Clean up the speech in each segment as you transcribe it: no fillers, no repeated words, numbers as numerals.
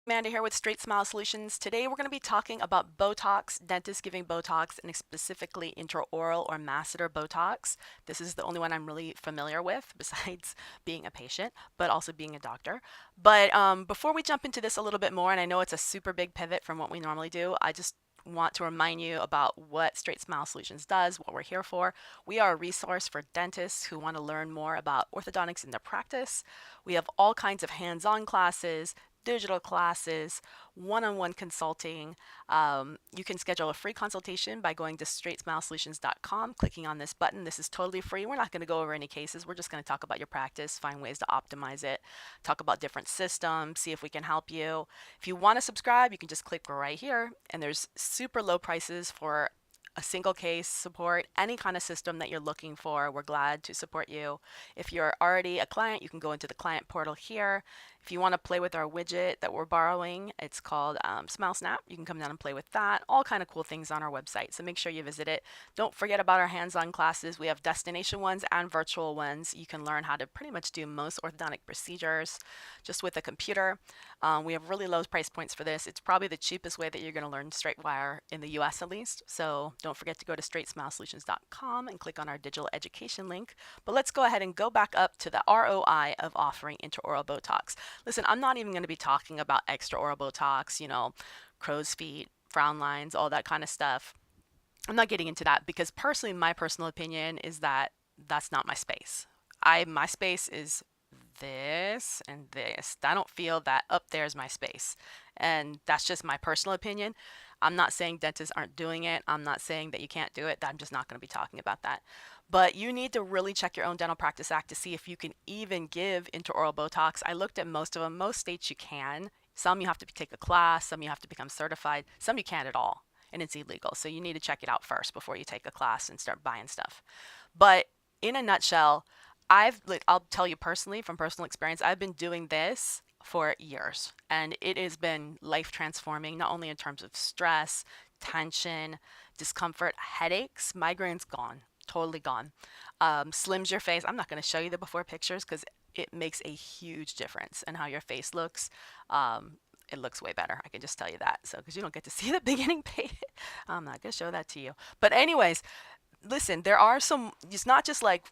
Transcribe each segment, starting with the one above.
Amanda here with Straight Smile Solutions. Today we're going to be talking about Botox, dentists giving Botox, and specifically intraoral or masseter Botox. This is the only one I'm really familiar with besides being a patient, but also being a doctor. But before we jump into this a little bit more, and I know it's a super big pivot from what we normally do, I just want to remind you about what Straight Smile Solutions does, what we're here for. We are a resource for dentists who want to learn more about orthodontics in their practice. We have all kinds of hands-on classes, digital classes, one-on-one consulting. You can schedule a free consultation by going to straightsmilesolutions.com, clicking on this button. This is totally free. We're not going to go over any cases. We're just going to talk about your practice, find ways to optimize it, talk about different systems, see if we can help you. If you want to subscribe, you can just click right here, and there's super low prices for a single case support, any kind of system that you're looking for. We're glad to support you. If you're already a client, you can go into the client portal here. If you want to play with our widget that we're borrowing, it's called Smile Snap. You can come down and play with that. All kind of cool things on our website, so make sure you visit it. Don't forget about our hands-on classes. We have destination ones and virtual ones. You can learn how to pretty much do most orthodontic procedures just with a computer. We have really low price points for this. It's probably the cheapest way that you're going to learn straight wire in the US at least. So don't forget to go to straightsmilesolutions.com and click on our digital education link. But let's go ahead and go back up to the ROI of offering intraoral Botox. Listen, I'm not even going to be talking about extraoral Botox, crow's feet, frown lines, all that kind of stuff. I'm not getting into that because personally, my personal opinion is that that's not my space. My space is this and this. I don't feel that up there is my space. And that's just my personal opinion. I'm not saying dentists aren't doing it. I'm not saying that you can't do it. I'm just not going to be talking about that. But you need to really check your own Dental Practice Act to see if you can even give intraoral Botox. I looked at most of them. Most states you can. Some you have to take a class. Some you have to become certified. Some you can't at all. And it's illegal. So you need to check it out first before you take a class and start buying stuff. But in a nutshell, I'll tell you personally from personal experience, I've been doing this for years and it has been life transforming, not only in terms of stress, tension, discomfort, headaches, migraines gone, totally gone. Slims your face. I'm not going to show you the before pictures because it makes a huge difference in how your face looks. It looks way better. I can just tell you that. So, because you don't get to see the beginning page, I'm not going to show that to you. But anyways, listen, there are some, it's not just like,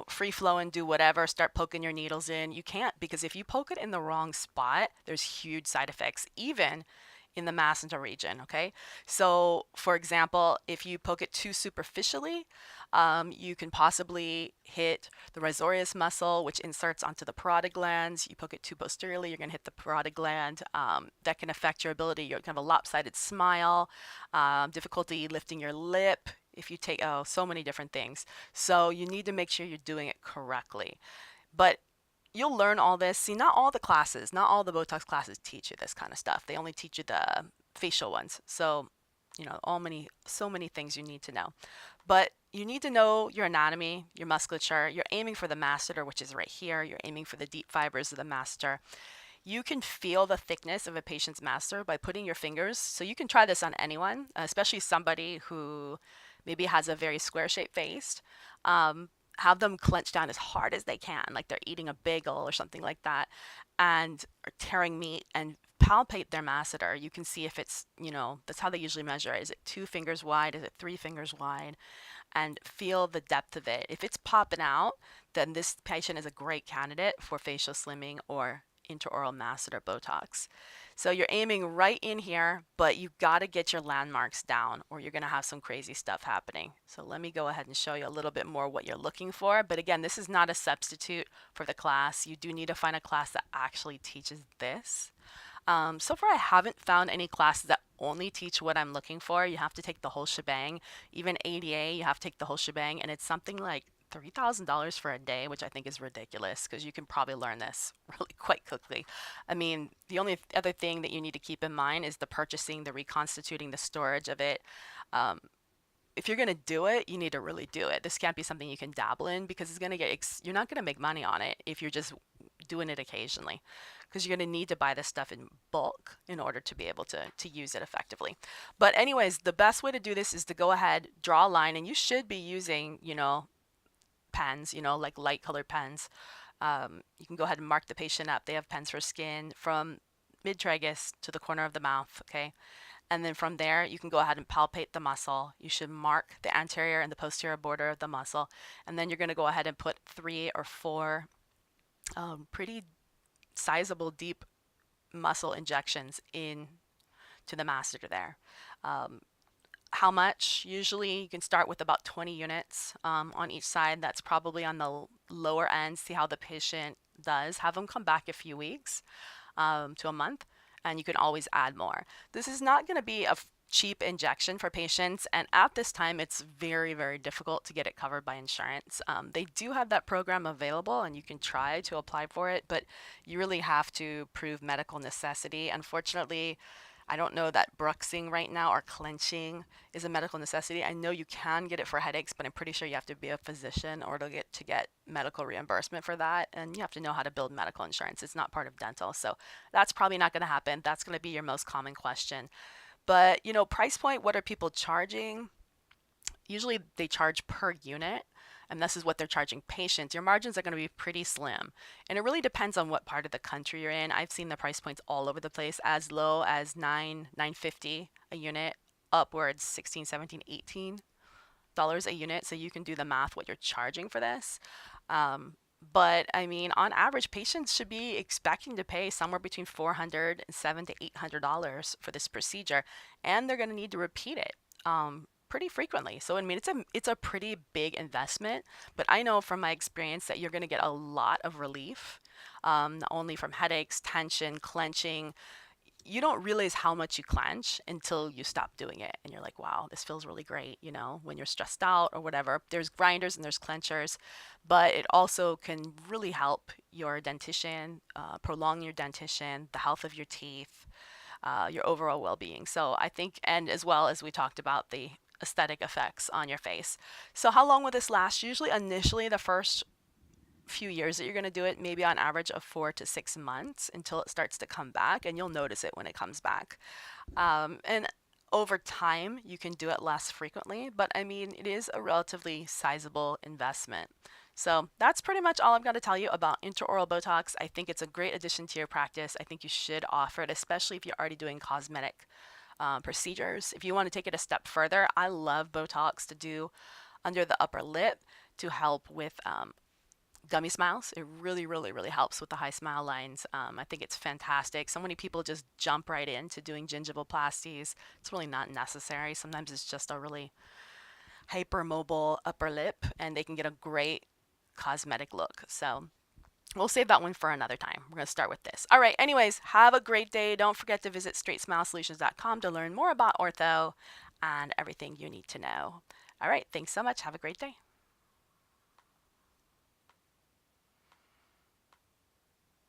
free flowing, do whatever, start poking your needles in. You can't, because if you poke it in the wrong spot, there's huge side effects, even in the masseter region, okay? So, for example, if you poke it too superficially, you can possibly hit the risorius muscle, which inserts onto the parotid glands. You poke it too posteriorly, you're going to hit the parotid gland. That can affect your ability. You're kind of a lopsided smile, difficulty lifting your lip. If you take, oh, so many different things. So you need to make sure you're doing it correctly. But you'll learn all this. See, not all the classes, not all the Botox classes teach you this kind of stuff. They only teach you the facial ones. So, so many things you need to know. But you need to know your anatomy, your musculature. You're aiming for the masseter, which is right here. You're aiming for the deep fibers of the masseter. You can feel the thickness of a patient's masseter by putting your fingers. So you can try this on anyone, especially somebody who maybe has a very square shaped face. Have them clench down as hard as they can, like they're eating a bagel or something like that, and or tearing meat, and palpate their masseter. You can see if it's, that's how they usually measure it. Is it 2 fingers wide? Is it 3 fingers wide? And feel the depth of it. If it's popping out, then this patient is a great candidate for facial slimming or intraoral masseter Botox. So you're aiming right in here, but you got to get your landmarks down or you're going to have some crazy stuff happening. So let me go ahead and show you a little bit more what you're looking for. But again, this is not a substitute for the class. You do need to find a class that actually teaches this. So far, I haven't found any classes that only teach what I'm looking for. You have to take the whole shebang. Even ADA, you have to take the whole shebang, and it's something like $3,000 for a day, which I think is ridiculous because you can probably learn this really quite quickly. I mean, the only other thing that you need to keep in mind is the purchasing, the reconstituting, the storage of it. If you're going to do it, you need to really do it. This can't be something you can dabble in because it's going to you're not going to make money on it if you're just doing it occasionally because you're going to need to buy this stuff in bulk in order to be able to use it effectively. But anyways, the best way to do this is to go ahead, draw a line, and you should be using, pens, like light colored pens. You can go ahead and mark the patient up. They have pens for skin from mid-tragus to the corner of the mouth, okay? And then from there, you can go ahead and palpate the muscle. You should mark the anterior and the posterior border of the muscle. And then you're going to go ahead and put 3 or 4 pretty sizable deep muscle injections in to the masseter there. Um, how much? Usually you can start with about 20 units on each side. That's probably on the lower end. See how the patient does. Have them come back a few weeks to a month, and you can always add more. This is not going to be a cheap injection for patients, and at this time it's very, very difficult to get it covered by insurance. They do have that program available and you can try to apply for it, but you really have to prove medical necessity. Unfortunately, I don't know that bruxing right now or clenching is a medical necessity. I know you can get it for headaches, but I'm pretty sure you have to be a physician or to get medical reimbursement for that. And you have to know how to build medical insurance. It's not part of dental. So that's probably not going to happen. That's going to be your most common question. But, price point, what are people charging? Usually they charge per unit, and this is what they're charging patients. Your margins are going to be pretty slim, and it really depends on what part of the country you're in. I've seen the price points all over the place, as low as $9.50 a unit, upwards 16, 17, $18 a unit. So you can do the math what you're charging for this. But I mean, on average, patients should be expecting to pay somewhere between $400 and $700 to $800 for this procedure, and they're going to need to repeat it pretty frequently. So I mean, it's a pretty big investment, but I know from my experience that you're going to get a lot of relief, not only from headaches, tension, clenching. You don't realize how much you clench until you stop doing it and you're like, wow, this feels really great, when you're stressed out or whatever. There's grinders and there's clenchers, but it also can really help your dentition, prolong your dentition, the health of your teeth, your overall well-being. So I think, and as well as we talked about the aesthetic effects on your face. So how long will this last? Usually initially the first few years that you're going to do it, maybe on average of 4 to 6 months until it starts to come back, and you'll notice it when it comes back. And over time, you can do it less frequently, but I mean, it is a relatively sizable investment. So that's pretty much all I've got to tell you about intraoral Botox. I think it's a great addition to your practice. I think you should offer it, especially if you're already doing cosmetic procedures. If you want to take it a step further, I love Botox to do under the upper lip to help with gummy smiles. It really, really, really helps with the high smile lines. I think it's fantastic. So many people just jump right into doing gingivoplasties. It's really not necessary. Sometimes it's just a really hypermobile upper lip and they can get a great cosmetic look. So we'll save that one for another time. We're going to start with this. All right. Anyways, have a great day. Don't forget to visit straightsmilesolutions.com to learn more about ortho and everything you need to know. All right. Thanks so much. Have a great day.